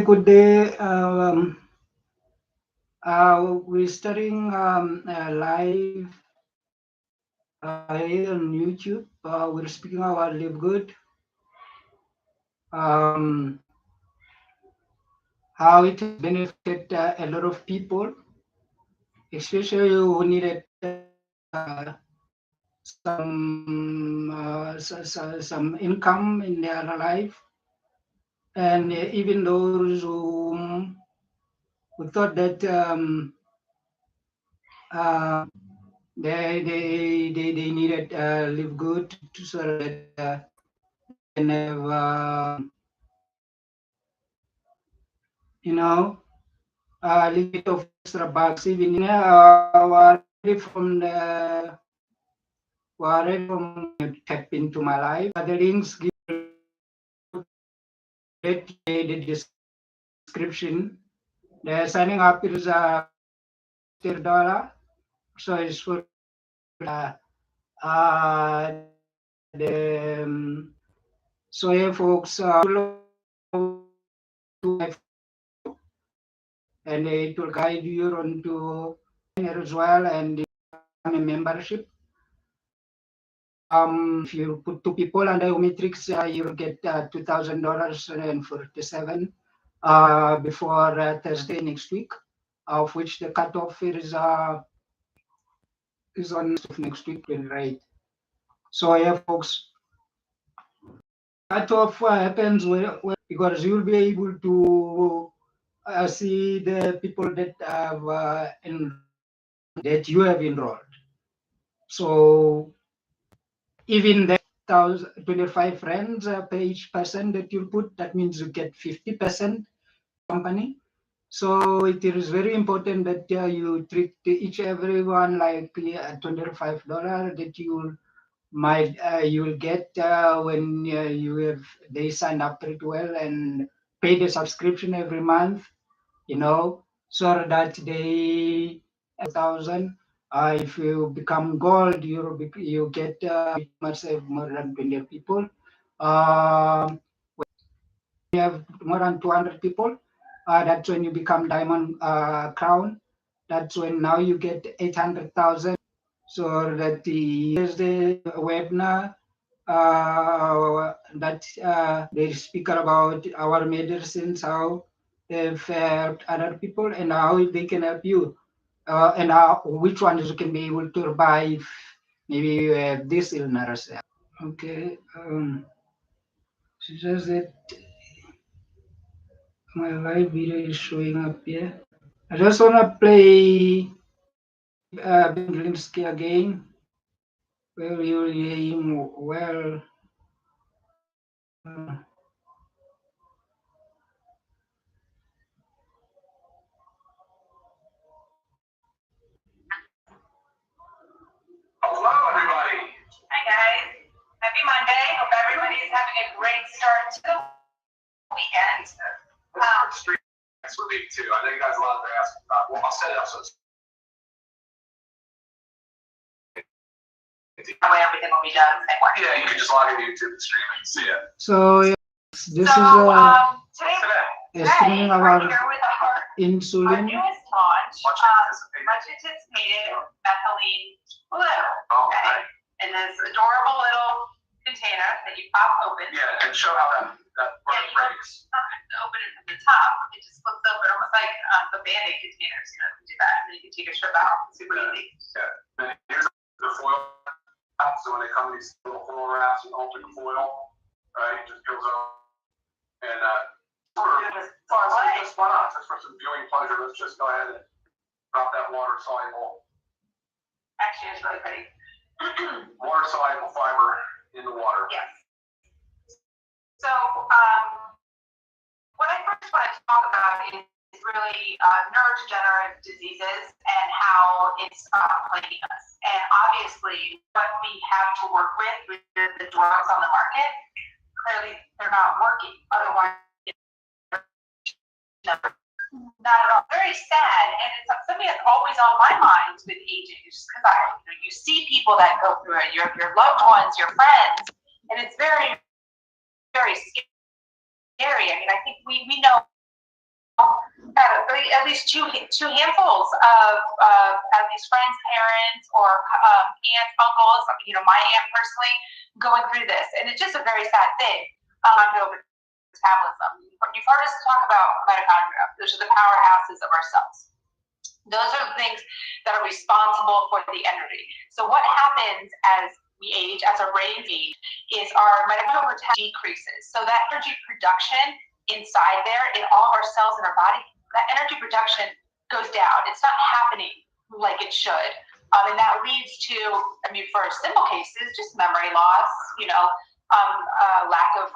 Good day. We're starting live here on YouTube. We're speaking about Live Good, how it has benefited a lot of people, especially who needed some income in their life, and even those who thought that they needed Live Good so that they can have a little bit of extra bucks even were ready from tap into my life. The links get the description. The signing up is $30, so it's for the so yeah, folks, and it will guide you onto as well and a membership. If you put two people under your matrix, you'll get $2,047 before Thursday next week, of which the cutoff is on next week, right? So yeah, folks, cutoff happens because you'll be able to see the people that have that you have enrolled. So even the 25 friends per each person that you put, that means you get 50% company. So it is very important that you treat each everyone like $25 that you will get when they sign up pretty well and pay the subscription every month, so that they 1,000. If you become gold, you get much more than 20 people. You have more than 200 people. That's when you become diamond crown. That's when now you get 800,000. So that here's the webinar that they speak about our medicines, how they've helped other people, and how they can help you, and which ones you can be able to buy if maybe you have this illness. Okay, it's just that my live video is showing up here. I just want to play Ben Glinsky again. Well, you will hear him well. Hello, everybody. Hi, guys. Happy Monday. Hope everybody's having a great start to the weekend. Street next week, too. I know you guys a lot of asking about. Well, I'll set it up so that way everything will be done the same way. Yeah, you can just log into YouTube and stream and see it. So, this is today, streaming about here with our insulin. newest launch, much anticipated methylene blue. Okay. In this adorable little container that you pop open. Yeah, and show how that breaks. Open it from the top. It just flips open almost like the Band-Aid containers. You can do that, and then you can take a strip out. Super easy. Yeah. And here's the foil. So when they come in these little foil wraps and alternate foil, right, it just goes on. And just why not? Just for some viewing pleasure, let's just go ahead and drop that water soluble. Actually, it's really pretty. Water soluble fiber in the water. Yes. So, what I first want to talk about is really neurodegenerative diseases and how it's plaguing us. And obviously, what we have to work with the drugs on the market, clearly they're not working. Otherwise, not at all. Very sad, and it's something that's always on my mind with aging, just because you see people that go through it, your loved ones, your friends, and it's very, very scary. I mean, I think we know at least two handfuls of at least friends, parents, or aunts, uncles. My aunt personally going through this, and it's just a very sad thing. Metabolism. You've heard us talk about mitochondria. Those are the powerhouses of our cells. Those are the things that are responsible for the energy. So what happens as we age, as our brains age, is our mitochondrial decreases. So that energy production inside there, in all of our cells in our body, that energy production goes down. It's not happening like it should. And that leads to, for simple cases, just memory loss, lack of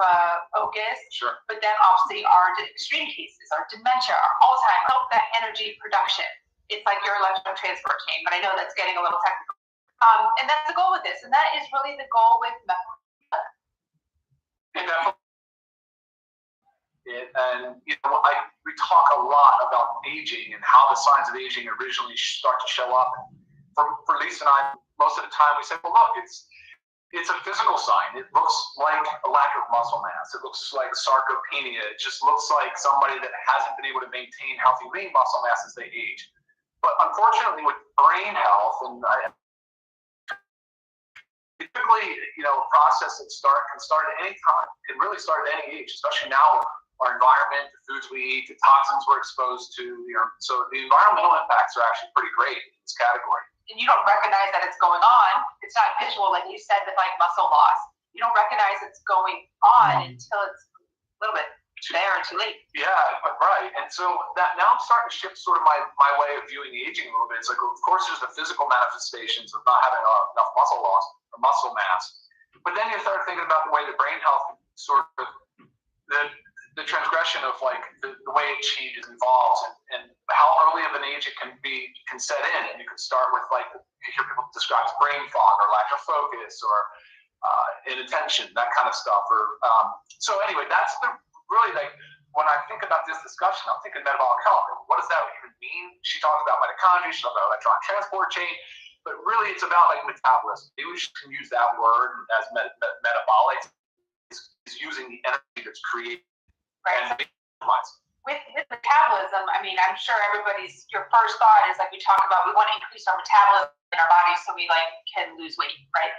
focus. Sure. But then obviously our extreme cases, our dementia, our Alzheimer's, that energy production. It's like your electron transport chain, but I know that's getting a little technical. And that's the goal with this, and that is really the goal with methylation. And we talk a lot about aging and how the signs of aging originally start to show up. For Lisa and I, most of the time we say, well, look, it's a physical sign. It looks like a lack of muscle mass. It looks like sarcopenia. It just looks like somebody that hasn't been able to maintain healthy lean muscle mass as they age. But unfortunately, with brain health, and typically, a process that can start at any time, can really start at any age, especially now with our environment, the foods we eat, the toxins we're exposed to. So the environmental impacts are actually pretty great in this category. And you don't recognize that it's going on. It's not visual, like you said, with like muscle loss. You don't recognize it's going on until it's a little bit there or too late. Yeah, right. And so that now I'm starting to shift sort of my way of viewing aging a little bit. It's like, of course, there's the physical manifestations of not having enough muscle loss or muscle mass. But then you start thinking about the way the brain health sort of the transgression of like the way it changes, evolves, and how early of an age it can set in. And you can start with like, you hear people describe as brain fog or lack of focus or inattention, that kind of stuff. Or so anyway, that's really like when I think about this discussion, I'm thinking metabolic health. What does that even mean? She talks about mitochondria, she talks about electron transport chain, but really it's about like metabolism. Maybe we can use that word as metabolic is using the energy that's created. Right. With metabolism, I'm sure your first thought is like we talk about, we want to increase our metabolism in our bodies so we can lose weight, right?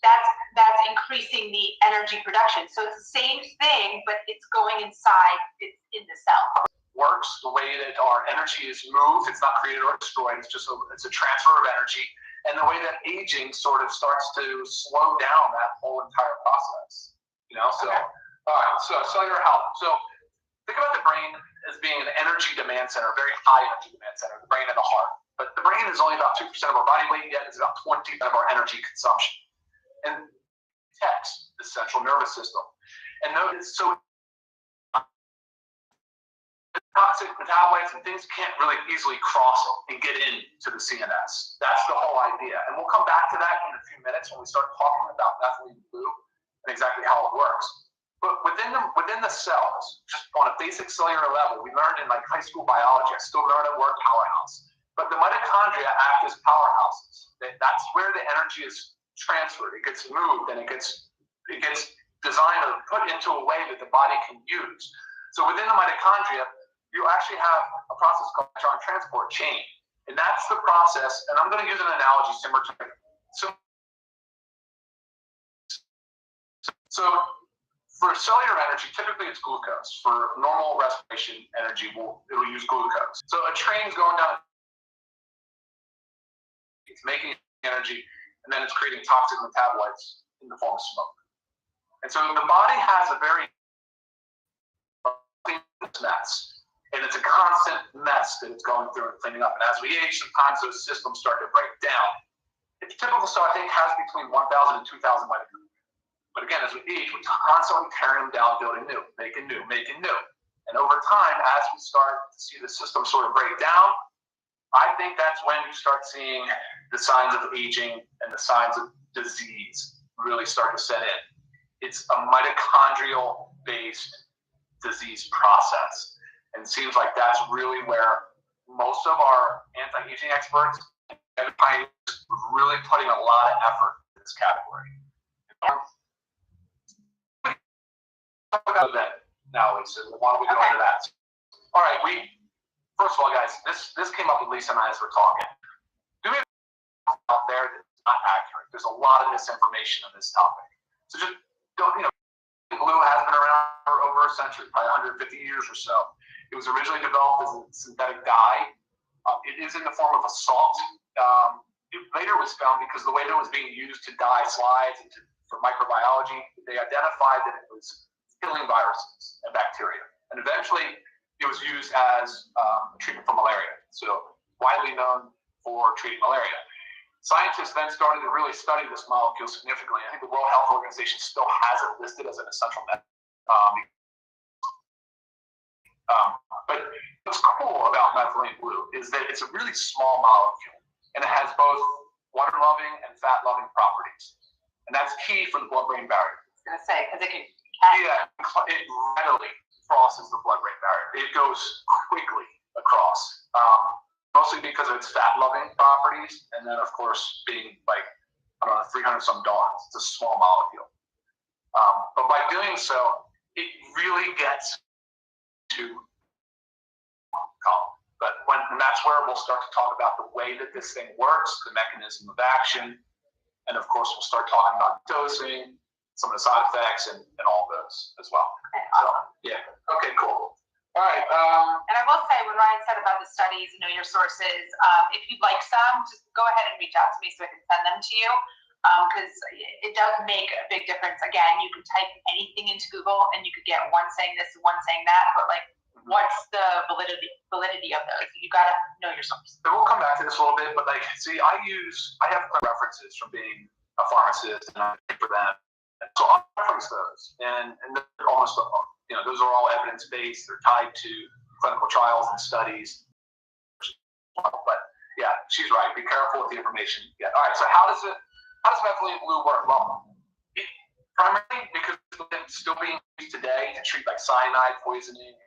That's increasing the energy production. So it's the same thing, but it's going inside, it's in the cell. Works the way that our energy is moved. It's not created or destroyed. It's just it's a transfer of energy, and the way that aging sort of starts to slow down that whole entire process. So. Okay. All right, so cellular health. So think about the brain as being an energy demand center, a very high energy demand center, the brain and the heart. But the brain is only about 2% of our body weight, yet it's about 20% of our energy consumption. And it protects the central nervous system. And notice, so toxic metabolites and things can't really easily cross and get into the CNS. That's the whole idea. And we'll come back to that in a few minutes when we start talking about methylene blue and exactly how it works. But within the cells, just on a basic cellular level, we learned in like high school biology, I still learn at work, powerhouse. But the mitochondria act as powerhouses. That's where the energy is transferred. It gets moved and it gets designed or put into a way that the body can use. So within the mitochondria, you actually have a process called electron transport chain. And that's the process, and I'm going to use an analogy similar to So for cellular energy, typically it's glucose. For normal respiration energy, it'll use glucose. So a train's going down, it's making energy, and then it's creating toxic metabolites in the form of smoke. And so the body has a very mess, and it's a constant mess that it's going through and cleaning up. And as we age, sometimes those systems start to break down. It's typical, so I think has between 1,000 and 2,000 mitochondria. But again, as we age, we're constantly tearing them down, building new, making new. And over time, as we start to see the system sort of break down, I think that's when you start seeing the signs of aging and the signs of disease really start to set in. It's a mitochondrial-based disease process. And it seems like that's really where most of our anti-aging experts are really putting a lot of effort in this category. About that now, Lisa. Why don't we go into that? All right, first of all, guys, this came up with Lisa and I as we're talking. Do we have out there that's not accurate? There's a lot of misinformation on this topic. So just don't, blue has been around for over a century, probably 150 years or so. It was originally developed as a synthetic dye. It is in the form of a salt. It later was found, because the way that it was being used to dye slides and for microbiology, they identified that it was killing viruses and bacteria. And eventually, it was used as a treatment for malaria. So widely known for treating malaria. Scientists then started to really study this molecule significantly. I think the World Health Organization still has it listed as an essential medicine. But what's cool about methylene blue is that it's a really small molecule, and it has both water-loving and fat-loving properties. And that's key for the blood-brain barrier. I was gonna say, because it can. Yeah, it readily crosses the blood-brain barrier. It goes quickly across, mostly because of its fat-loving properties, and then, of course, being like, 300-some Daltons. It's a small molecule. But by doing so, it really gets to column. But and that's where we'll start to talk about the way that this thing works, the mechanism of action, and of course we'll start talking about dosing, some of the side effects, and all those as well. Okay, awesome. So, yeah. Okay, cool. All right. And I will say, what Ryan said about the studies, your sources, if you'd like some, just go ahead and reach out to me so I can send them to you, because it does make a big difference. Again, you can type anything into Google and you could get one saying this and one saying that, but what's the validity of those? You gotta know your source. And we'll come back to this a little bit, but I have references from being a pharmacist, and I pay for them. So I'll reference those, and they're almost, those are all evidence-based. They're tied to clinical trials and studies. But yeah, she's right. Be careful with the information you get. All right. So how does methylene blue work? Well, primarily because it's still being used today to treat cyanide poisoning.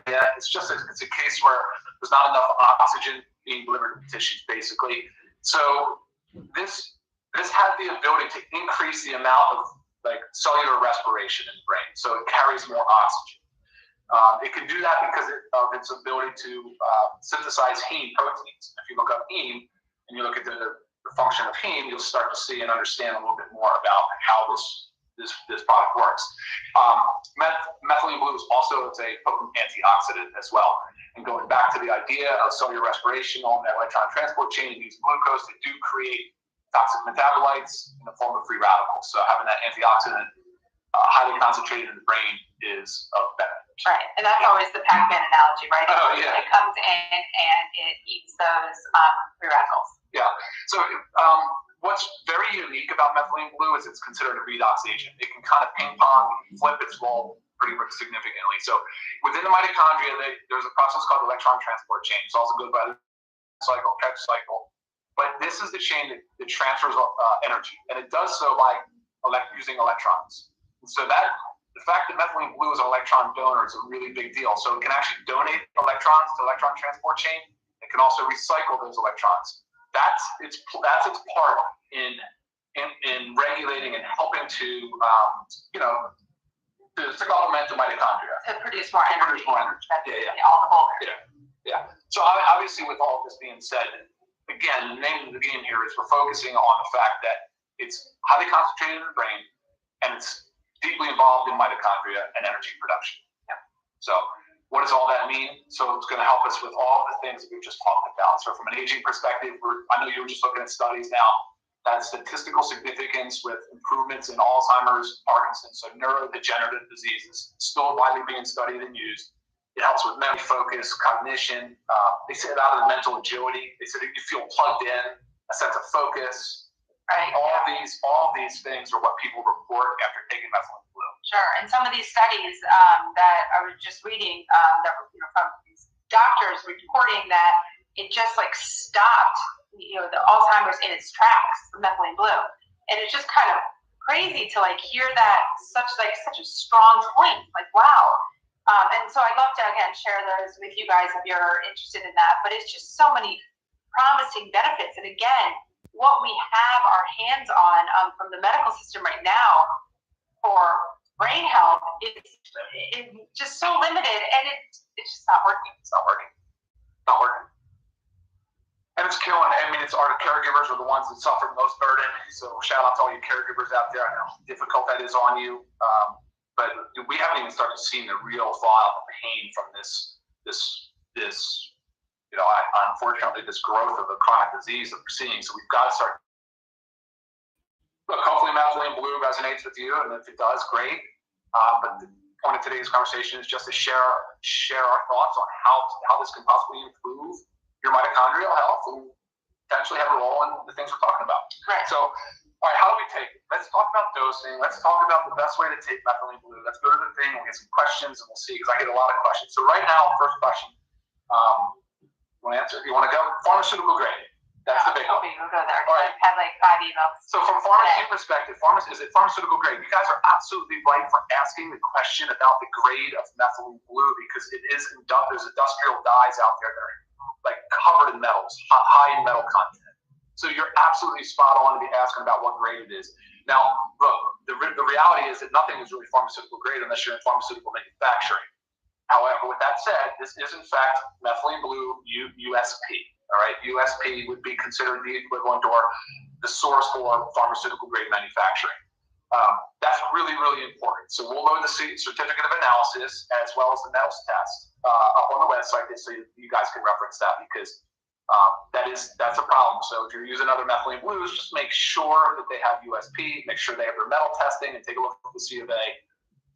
Yeah, it's a case where there's not enough oxygen being delivered to tissues, basically. So this has the ability to increase the amount of cellular respiration in the brain, so it carries more oxygen. It can do that because of its ability to synthesize heme proteins. If you look up heme and you look at the function of heme, you'll start to see and understand a little bit more about how this product works. Methylene blue is also a potent antioxidant as well. And going back to the idea of cellular respiration on that electron transport chain and using glucose, they do create toxic metabolites in the form of free radicals. So having that antioxidant highly concentrated in the brain is of benefit. Right, and that's always the Pac-Man analogy, right? Oh, yeah. It comes in and it eats those free radicals. Yeah. So what's very unique about methylene blue is it's considered a redox agent. It can kind of ping pong, flip its role pretty significantly. So within the mitochondria, there's a process called electron transport chain. It's also goes by the cycle, Krebs cycle. But this is the chain that transfers energy, and it does so by using electrons. And so the fact that methylene blue is an electron donor is a really big deal. So it can actually donate electrons to electron transport chain. It can also recycle those electrons. That's its part in regulating and helping to augment the mitochondria. To produce more energy. Yeah. All the whole. Yeah. So obviously, with all of this being said, again, the name of the game here is we're focusing on the fact that it's highly concentrated in the brain and it's deeply involved in mitochondria and energy production. Yeah. So what does all that mean? So it's going to help us with all the things that we've just talked about. So from an aging perspective, I know you were just looking at studies now, that statistical significance with improvements in Alzheimer's, Parkinson's, so neurodegenerative diseases, still widely being studied and used. It helps with memory, focus, cognition. They say about mental agility. They said you feel plugged in, a sense of focus. Right. All of these things are what people report after taking methylene blue. Sure. And some of these studies that I was just reading that were from these doctors reporting that it just stopped the Alzheimer's in its tracks, the methylene blue. And it's just kind of crazy to hear that such a strong point. Wow. And so I'd love to, again, share those with you guys if you're interested in that. But it's just so many promising benefits. And again, what we have our hands on from the medical system right now for brain health is just so limited, and it's just not working. It's not working. Not working. And it's killing. I mean, it's our caregivers are the ones that suffer the most burden. So shout out to all you caregivers out there. I know how difficult that is on you. But we haven't even started seeing the real file of pain from this, unfortunately, this growth of the chronic disease that we're seeing. So we've got to start. Look, hopefully methylene blue resonates with you, and if it does, great. But the point of today's conversation is just to share our thoughts on how this can possibly improve your mitochondrial health and potentially have a role in the things we're talking about. Right. So, all right, how do we take it? Let's talk about dosing. Let's talk about the best way to take methylene blue. Let's go to the thing. We'll get some questions, and we'll see, because I get a lot of questions. So right now, first question. You want to answer? You want to go? Pharmaceutical grade. That's the big one. Okay, we'll go there. All right. I've had like 5 emails. So from pharmacy perspective, is it pharmaceutical grade? You guys are absolutely right for asking the question about the grade of methylene blue, because it is there's industrial dyes out there that are like covered in metals, high in metal content. So you're absolutely spot on to be asking about what grade it is. Now, look, the reality is that nothing is really pharmaceutical grade unless you're in pharmaceutical manufacturing. However, with that said, this is in fact methylene blue USP. All right, USP would be considered the equivalent or the source for pharmaceutical grade manufacturing. That's really, really important. So we'll load the certificate of analysis as well as the metals test up on the website so you guys can reference that, because that's a problem. So if you're using other methylene blues, just make sure that they have USP, make sure they have their metal testing, and take a look at the C of A.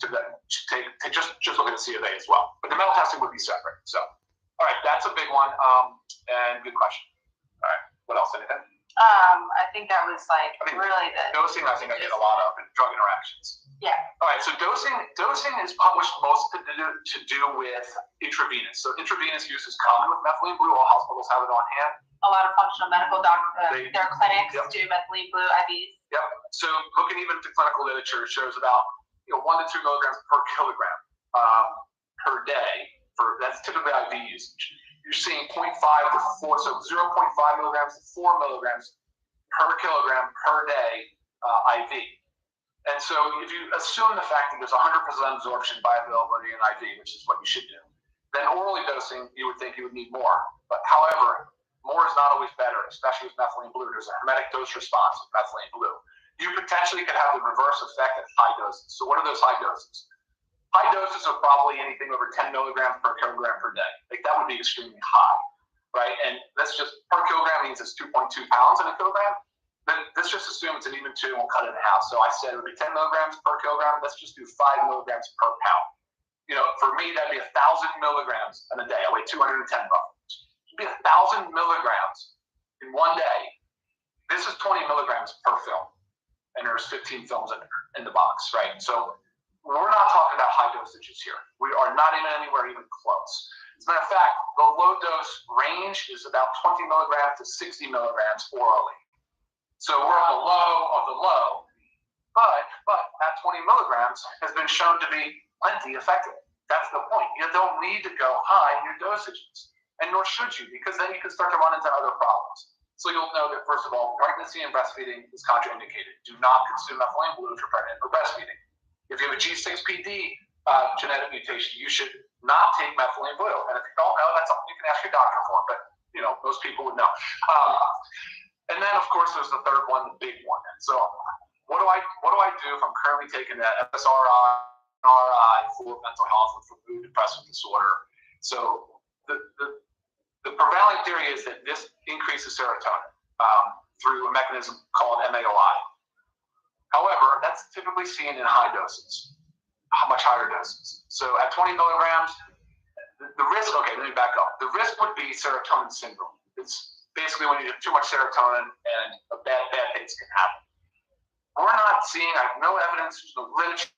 Just look at the C of A as well. But the metal testing would be separate. So, all right, that's a big one. And good question. All right, what else? Anything? I think that was like really the dosing. I think I get a lot of in drug interactions. Yeah. All right. So dosing is published most to do with intravenous. So intravenous use is common with methylene blue. All hospitals have it on hand. A lot of functional medical their clinics Yep. do methylene blue IVs. Yep. So looking even to clinical literature shows about 1 to 2 milligrams per kilogram per day. That's typically IV usage. You're seeing 0.5 to 4, so 0.5 milligrams to 4 milligrams per kilogram per day IV. And so if you assume the fact that there's 100% absorption bioavailability in IV, which is what you should do, then orally dosing, you would think you would need more. But however, more is not always better, especially with methylene blue. There's a hermetic dose response with methylene blue. You potentially could have the reverse effect at high doses. So what are those high doses? High doses are probably anything over 10 milligrams per kilogram per day. Like that would be extremely high, right? And that's just per kilogram means it's 2.2 pounds in a kilogram. Then let's just assume it's an even 2 and we'll cut it in half. So I said it would be 10 milligrams per kilogram. Let's just do 5 milligrams per pound. For me, that'd be 1,000 milligrams in a day. I weigh 210 bucks. It'd be 1,000 milligrams in one day. This is 20 milligrams per film. And there's 15 films in the box, right? So we're not talking about high dosages here. We are not anywhere even close. As a matter of fact, the low dose range is about 20 milligrams to 60 milligrams orally. So we're on the low of the low, but that 20 milligrams has been shown to be plenty effective. That's the point. You don't need to go high in your dosages, and nor should you, because then you can start to run into other problems. So you'll know that, first of all, pregnancy and breastfeeding is contraindicated. Do not consume methylene blue if you're pregnant or breastfeeding. If you have a G6PD genetic mutation, you should not take methylene blue. And if you don't know, that's something you can ask your doctor for. But most people would know. And then, of course, there's the third one, the big one. And so, what do I do if I'm currently taking that SSRI, for mental health or for mood depressive disorder? So the prevailing theory is that this increases serotonin through a mechanism called MAOI. However, that's typically seen in high doses, much higher doses. So at 20 milligrams, the risk, okay, let me back up. The risk would be serotonin syndrome. It's basically when you have too much serotonin and bad things can happen. We're not seeing, I have no evidence, there's no literature,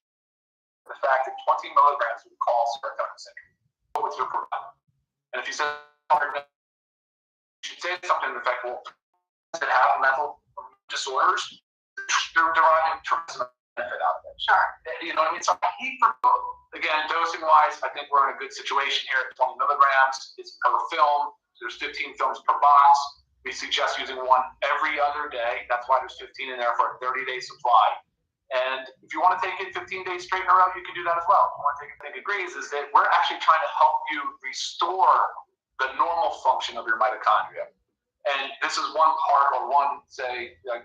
the fact that 20 milligrams would cause serotonin syndrome. What was your provider? And if you said, you should say something in effect, well, does it have mental disorders? They're deriving tremendous benefit out of it. Sure. You know what I mean? So I hate for both. Again, dosing wise, I think we're in a good situation here at 20 milligrams. It's per film. There's 15 films per box. We suggest using one every other day. That's why there's 15 in there for a 30-day supply. And if you want to want to take it 15 days straight in a row, you can do that as well. If you want to take it, I think agrees is that we're actually trying to help you restore the normal function of your mitochondria. And this is one part or one, say, your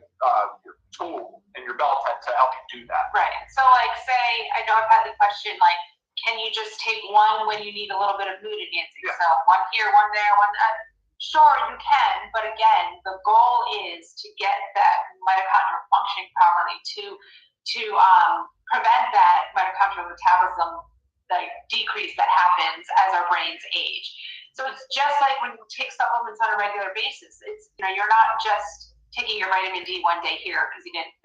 tool in your belt to help you do that. Right. So, like, say, I know I've had the question, like, can you just take one when you need a little bit of mood enhancing? Yeah. So one here, one there, one there. Sure, you can, but again, the goal is to get that mitochondrial functioning properly to prevent that mitochondrial metabolism, like, decrease that happens as our brains age. So it's just like when you take supplements on a regular basis. It's, you're not just taking your vitamin D one day here because you didn't